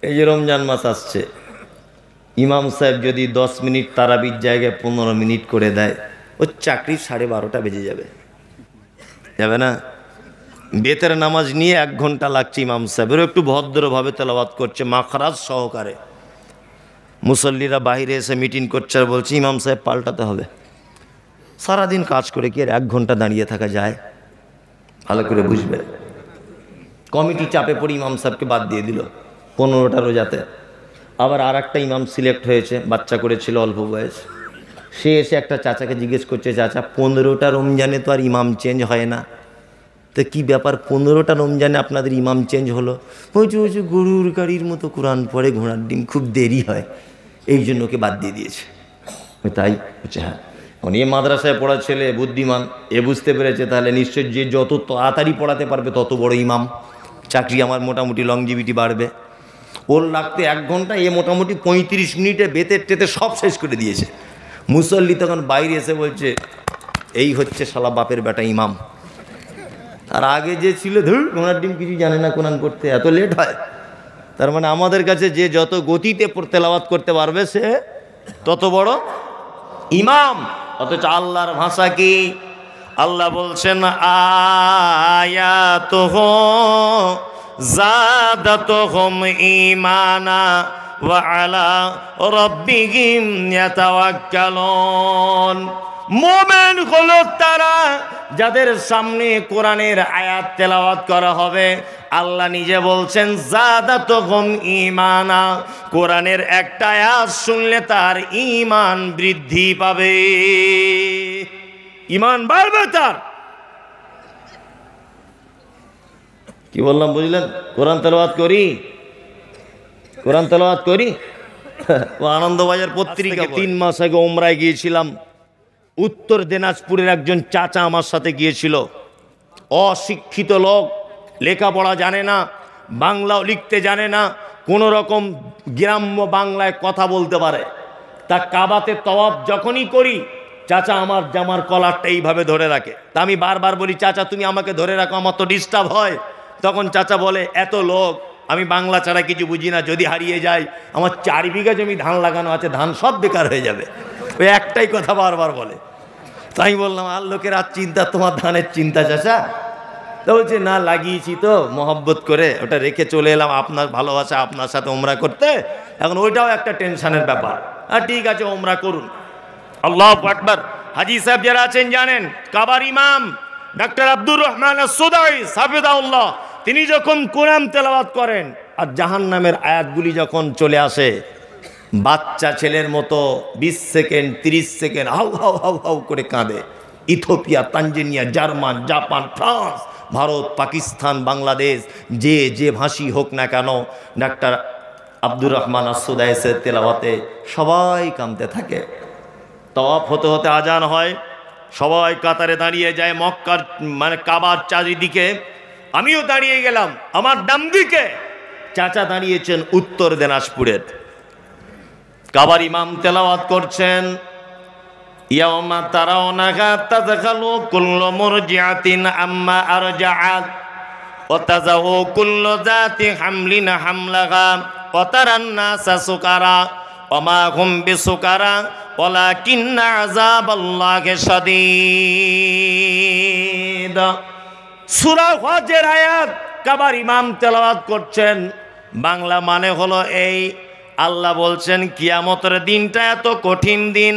এই যে রমজান মাস আসছে, ইমাম সাহেব যদি 10 মিনিট তারাবির জায়গায় 15 মিনিট করে দেয়, ওর চাকরি 12:30 বেজে যাবে, যাবে না? বেতের নামাজ নিয়ে 1 ঘন্টা লাগছে ইমাম সাহেবেরও, একটু ভদ্রভাবে তেলাওয়াত করছে মাখরাজ সহকারে। মুসল্লিরা বাইরে এসে মিটিং করছে আর বলছে ইমাম সাহেব পাল্টাতে হবে। সারাদিন কাজ করে কি আর 1 ঘন্টা দাঁড়িয়ে থাকা যায়? ভালো করে বুঝবে। কমিটি চাপে পড়ে ইমাম সাহেবকে বাদ দিয়ে দিল 15টা রোজাতে। আবার আর একটা ইমাম সিলেক্ট হয়েছে, বাচ্চা করেছিল অল্প বয়স। সে এসে একটা চাচাকে জিজ্ঞেস করছে, চাচা 15টা রমজানে তো আর ইমাম চেঞ্জ হয় না, তো কি ব্যাপার 15টা রমজানে আপনাদের ইমাম চেঞ্জ হলো? বলছে গরুর গাড়ির মতো কোরআন পড়ে, ঘোড়ার ডিম, খুব দেরি হয়, এই জন্য ওকে বাদ দিয়ে দিয়েছে। তাই বলছে হ্যাঁ। এখন এ মাদ্রাসায় পড়া ছেলে বুদ্ধিমান, এ বুঝতে পেরেছে তাহলে নিশ্চয় যে যত তাড়াতাড়ি পড়াতে পারবে তত বড় ইমাম, চাকরি আমার মোটামুটি লংজিভিটি বাড়বে। ওর লাগতে 1 ঘন্টা, এ মোটামুটি 35 মিনিটে বেতের টেতে সব শেষ করে দিয়েছে। মুসল্লি তখন বাইরে এসে বলছে এই হচ্ছে শালা বাপের বেটা ইমাম। আর আগে যে ছিল ধুর ঘোড়ার ডিম, কিছু জানে না কোরআন পড়তে, এত লেট হয়। তার মানে আমাদের কাছে যে যত গতিতে তেলাওয়াত করতে পারবে সে তত বড় ইমাম। অথচ আল্লাহর ভাষা কি? আল্লাহ বলছেন আয়াতুহু যাদাতুহুম ঈমানা ওয়া আলা রাব্বিহিম ইয়াতাওয়াক্কালুন। মুমিন হলো তারা যাদের সামনে কোরআনের আয়াত তেলাওয়াত করা হবে। আল্লাহ নিজে বলছেন যাদাতুহুম ঈমানা, কোরআনের একটা আয়াত শুনলে তার ঈমান বৃদ্ধি পাবে, ঈমান বাড়বে তার। কি বললাম বুঝলেন? কোরআন তেলাওয়াত করি, কোরআন তেলাওয়াত করি। ও আনন্দবাজার পত্রিকা 3 মাস আগে উমরায় গিয়েছিলাম। উত্তর দিনাজপুরের একজন চাচা আমার সাথে গিয়েছিল। অশিক্ষিত লোক, লেখাপড়া জানে না, বাংলাও লিখতে জানে না, কোনো রকম গ্রাম্য বাংলায় কথা বলতে পারে। তা কাবাতে তওয়াফ যখনই করি, চাচা আমার জামার কলারটা এইভাবে ধরে রাখে। তা আমি বারবার বলি চাচা তুমি আমাকে ধরে রাখো, আমার তো ডিস্টার্ব হয়। তখন চাচা বলে এত লোক, আমি বাংলা ছাড়া কিছু বুঝি না, যদি হারিয়ে যায় আমার 4 বিঘা জমি ধান লাগানো আছে, ধান সব বেকার হয়ে যাবে। ওই একটাই কথা বারবার বলে। তাই বললাম আর লোকের আর চিন্তা, তোমার ধানের চিন্তা চাচা? তো বলছে না লাগিয়েছি তো মহব্বত করে, ওটা রেখে চলে এলাম আপনার ভালোবাসা, আপনার সাথে ওমরা করতে, এখন ওইটাও একটা টেনশনের ব্যাপার। আর ঠিক আছে ওমরা করুন। আল্লাহু আকবার। হাজী সাহেব যারা আছেন জানেন, কাবার ইমাম ডাক্তার আব্দুর রহমান আসসুদাই হাফিজাহুল্লাহ, তিনি যখন কোরআন তেলাওয়াত করেন আর জাহান্নামের আয়াতগুলি যখন চলে আসে, বাচ্চা ছেলের মতো 20 second 30 second how how how how করে কাঁদে। Ethiopia, Tanzania, German, Japan, France, Bharat, Pakistan, Bangladesh, যে ভাষী হোক না কেন, ডাক্তার আব্দুর রহমান আসসুদাইসের তেলাওয়াতে সবাই কাঁদতে থাকে। তওয়াফ হতে হতে আজান হয়, সবাই কাতারে দাঁড়িয়ে যায় মক্কার মানে কাবার চারিদিকে। আমিও দাঁড়িয়ে গেলাম, আমার ডান দিকে চাচা দাঁড়িয়েছেন উত্তর দিনাজপুরের। কাবার ইমাম তেলাওয়াত করছেন ইয়াউমা তারাউনাহা তাযখালু কুল্লু মুরজিআতিন আম্মা আরজাআত ওয়া তাযাউ কুল্লু যাতি হামলিন হামলাহা ওয়া তারান নাসা সুকারা ওয়া মা হুম বিসুকারা ওয়ালাকিন্না আযাবাল্লাহি শাদীদ। সূরা হজের আয়াত কাবার ইমাম তেলাওয়াত করছেন। বাংলা মানে হলো এই, আল্লাহ বলছেন কিয়ামতের দিনটা এত কঠিন দিন,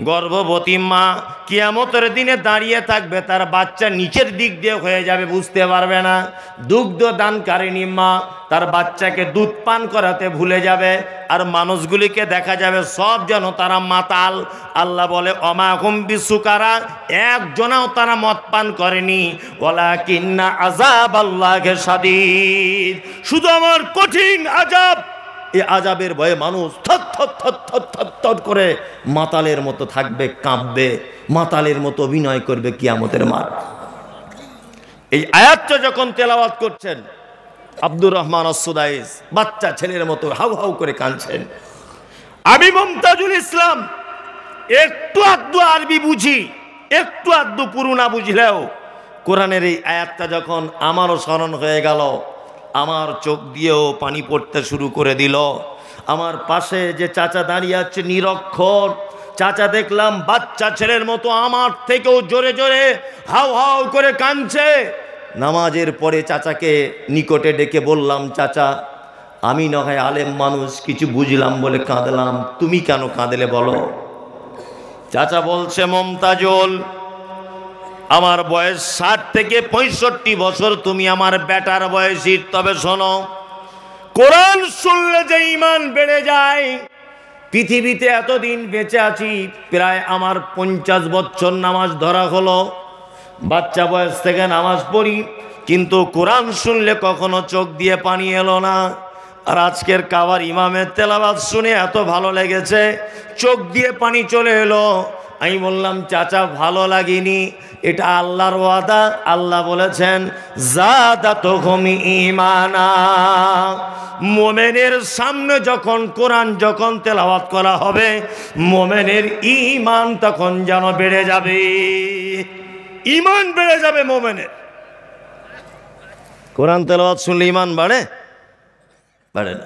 গর্ভবতী মা কিয়ামতের দিনে দাঁড়িয়ে থাকবে, তার বাচ্চা নিচের দিক দিয়ে হয়ে যাবে, বুঝতে পারবে না। দুগ্ধ দানকারিণী মা তার বাচ্চাকে দুধ পান করাতে ভুলে যাবে, আর মানুষগুলিকে দেখা যাবে সব যেন তারা মাতাল। আল্লাহ বলে অমা হুম বিসুকারা, একজনাও তারা মদ পান করেনি। ওয়ালাকিন্না আযাবাল্লাহি শাদীদ, শুধু আমার কঠিন আযাব, এই আযাবের ভয়ে মানুষ থর থর থর থর থর থর করে মাতালের মতো থাকবে, কাঁপবে, মাতালের মতো অভিনয় করবে কিয়ামতের মাঠ। এই আয়াতটা যখন তেলাওয়াত করছেন আব্দুর রহমান আসসুদাইস বাচ্চা ছেলের মতো হাউ হাউ করে কাঁদছেন। আমি মুমতাজুল ইসলাম একটু আধটু আরবি বুঝি, একটু আধটু পুরো না বুঝলেও কোরআনের এই আয়াতটা যখন আমারও স্মরণ হয়ে গেল, আমার চোখ দিয়েও পানি পড়তে শুরু করে দিল। আমার পাশে যে চাচা দাঁড়িয়ে আছে নিরক্ষর, চাচা দেখলাম বাচ্চা ছেলের মতো আমার থেকেও জোরে জোরে হাউ হাউ করে কাঁদছে। নামাজের পরে চাচাকে নিকটে ডেকে বললাম, চাচা আমি না হয় আলেম মানুষ, কিছু বুঝলাম বলে কাঁদলাম, তুমি কেন কাঁদলে বলো? চাচা বলছে, মমতাজুল আমার বয়স 60 থেকে 65 বছর, তুমি আমার বেটার বয়সী, তবে শোনো, কোরআন শুনলে যে ঈমান বেড়ে যায়। পৃথিবীতে এতদিন বেঁচে আছি, প্রায় আমার 50 বছর নামাজ ধরা হলো, বাচ্চা বয়স থেকে নামাজ পড়ি, কিন্তু কোরআন শুনলে কখনো চোখ দিয়ে পানি এলো না। আর আজকের কাবার ইমামের তেলাওয়াত শুনে এত ভালো লেগেছে, চোখ দিয়ে পানি চলে এলো। আমি বললাম, চাচা ভালো লাগেনি, এটা আল্লাহর ওয়াদা। আল্লাহ বলেছেন, যাদাতুহুম ঈমানা, মোমেনের সামনে যখন কোরআন যখন তেলাওয়াত করা হবে, মোমেনের ঈমান তখন যেন বেড়ে যাবে, ঈমান বেড়ে যাবে মোমেনের। কোরআন তেলাওয়াত শুনলে ঈমান বাড়ে? বাড়ে না।